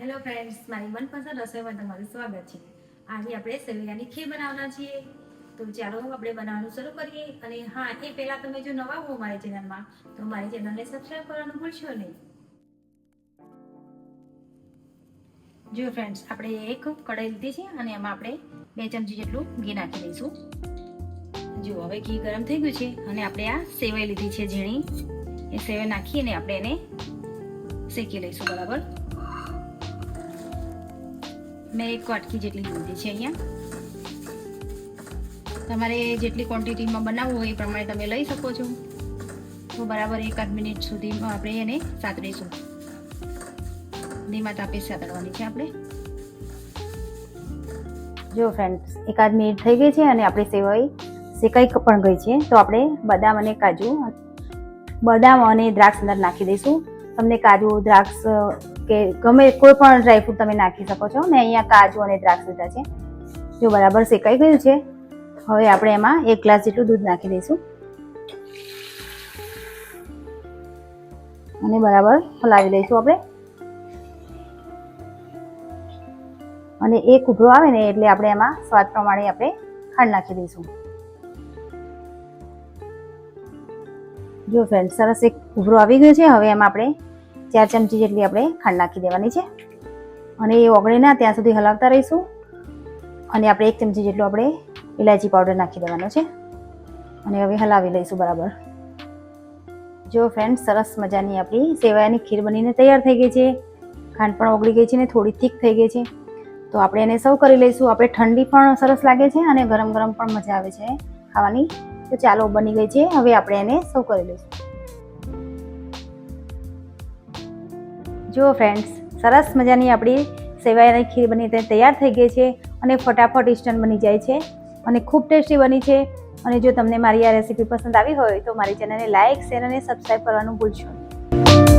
Hello friends, મારી મનપસંદ રસોઈમાં તમારું સ્વાગત છે। આજે આપણે સેવૈયાની ખીર બનાવવાના છીએ, તો ચાલો આપણે બનાવવાનું શરૂ કરીએ। અને હા, એ પહેલાં તમે જો નવા હો મારી ચેનલમાં તો મારી ચેનલને સબસ્ક્રાઈબ કરવાનું ભૂલશો નહીં। જો ફ્રેન્ડ્સ, આપણે એક કઢાઈ લીધી છે અને એમાં આપણે 2 ચમચી જેટલું ઘી નાખી દઈશું। જો હવે ઘી ગરમ થઈ ગયું છે અને આપણે આ સેવઈ લીધી છે ઝીણી, એ સેવઈ નાખીને આપણે એને શેકી લઈશું બરાબર। મેં 1 વાટકી જેટલી લીધી છે અહીંયા। તમારે જેટલી ક્વોન્ટિટીમાં બનાવવું હોય એ પ્રમાણે તમે લઈ શકો છો। તો બરાબર 1-8 મિનિટ સુધીમાં આપણે એને સાતળીશું। ધીમા તાપે સાતળવાની છે આપણે। જો ફ્રેન્ડ્સ, 1-8 મિનિટ થઈ ગઈ છે અને આપણી સેવઈ શેકાઈ પણ ગઈ છે। તો આપણે બદામ અને કાજુ, બદામ અને દ્રાક્ષ અંદર નાખી દઈશું। તમને કાજુ, દ્રાક્ષ કે ગમે કોઈ પણ ડ્રાયફ્રૂટ તમે નાખી શકો છો। મેં અહીંયા કાજુ અને દ્રાક્ષ લીધા છે। જો બરાબર શેકાઈ ગયું છે, હવે આપણે એમાં 1 ગ્લાસ જેટલું દૂધ નાખી દઈશું અને બરાબર હલાવી લઈશું આપણે। અને એક ઉભરો આવે ને એટલે આપણે એમાં સ્વાદ પ્રમાણે આપણે ખાંડ નાખી દઈશું। જો ફ્રેન્ડ, સરસ એક ઉભરો આવી ગયો છે। હવે એમાં આપણે 4 ચમચી જેટલી આપણે ખાંડ નાખી દેવાની છે અને એ ઓગળે ના ત્યાં સુધી હલાવતા રહીશું। અને આપણે 1 ચમચી જેટલું આપણે ઇલાયચી પાવડર નાખી દેવાનો છે અને હવે હલાવી લઈશું બરાબર। જો ફ્રેન્ડ, સરસ મજાની આપણી સેવૈયાની ખીર બનીને તૈયાર થઈ ગઈ છે। ખાંડ પણ ઓગળી ગઈ છે ને થોડી થીક થઈ ગઈ છે। તો આપણે એને સર્વ કરી લઈશું। આપણે ઠંડી પણ સરસ લાગે છે અને ગરમ ગરમ પણ મજા આવે છે ખાવાની। તો ચાલો, બની ગઈ છે, હવે આપણે એને સર્વ કરી લઈશું। જો ફ્રેન્ડ્સ, સરસ મજાની આપણી સેવૈયાની ખીર બનીને તૈયાર થઈ ગઈ છે અને ફટાફટ ઇન્સ્ટન્ટ બની જાય છે અને ખૂબ ટેસ્ટી બની છે। અને જો તમને મારી આ રેસીપી પસંદ આવી હોય તો મારી ચેનલને લાઇક, શેર અને સબસ્ક્રાઈબ કરવાનું ભૂલશો નહીં।